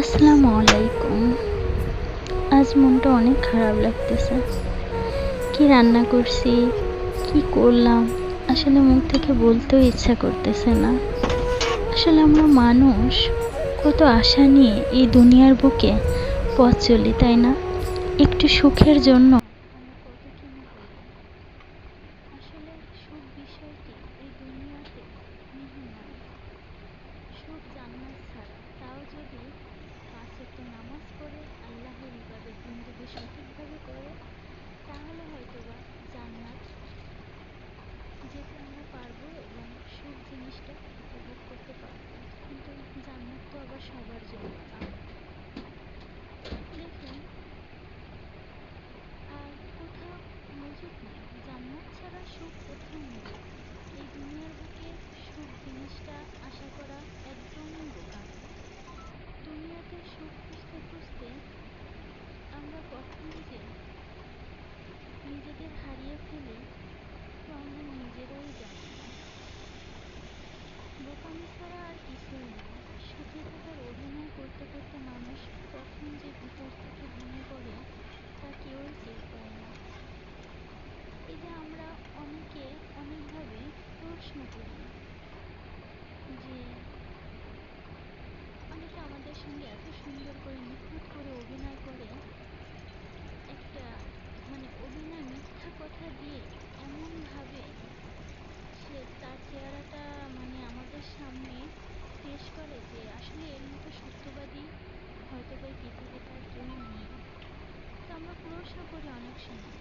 আসসালামু আলাইকুম। আজ মনটা অনেক খারাপ লাগতেছে। কি রান্না করছি, কি করলাম, আসলে মুখ থেকে বলতেও ইচ্ছা করতেছে না। আসলে আমরা মানুষ কত আশা নিয়ে এই দুনিয়ার বুকে পথ চলি, তাই না? একটু সুখের জন্য আমরা কত কি না করি। আসলে সুখ বিষয়টি এই দুনিয়াতে মেহেরবান। সুখ জান্নাত ছাড়া, তাও যদি ৫ ওয়াক্ত নামাজ পড়ে আল্লাহর ইবাদত বন্দেগী সঠিকভাবে করে, তাহলে হয়তোবা জান্নাত যেতে আমরা পারবো এবং সুখ জিনিসটা উপভোগ করতে পারবো। কিন্তু জান্নাত তো আবার সবার জন্য না। দেখুন, আর কোথাও মজুদ নেই, জান্নাত ছাড়া সুখ কোথাও নেই। এই দুনিয়ার বুকে সুখ জিনিসটা আশা করা একদমই বোকামি। দুনিয়াতে সুখ খুঁজতে খুঁজতে আমরা কখন যে নিজেদের হারিয়ে ফেলি, তো আমরা নিজেরাই জানি না। বোকামি ছাড়া আর কিছুই নয়। সুখে থাকার অভিনয় করতে করতে মানুষ কখন যে ভিতর থেকে ভেঙে পড়ে, তা কেউই টের পায় না। এই যে আমরা অনেকে অনেকভাবে প্রশ্ন করি যে অনেকে আমাদের সঙ্গে এত সুন্দর করে নিখুঁত করে অভিনয় করে, একটা অভিনয় মিথ্যা কথা দিয়ে এমনভাবে সে তার চেহারাটা আমাদের সামনে পেশ করে যে আসলে এর মতো সত্যবাদী হয়তোবা এই পৃথিবীতে আর কেউ নেই। তো আমরা প্রশ্ন করি অনেক সময়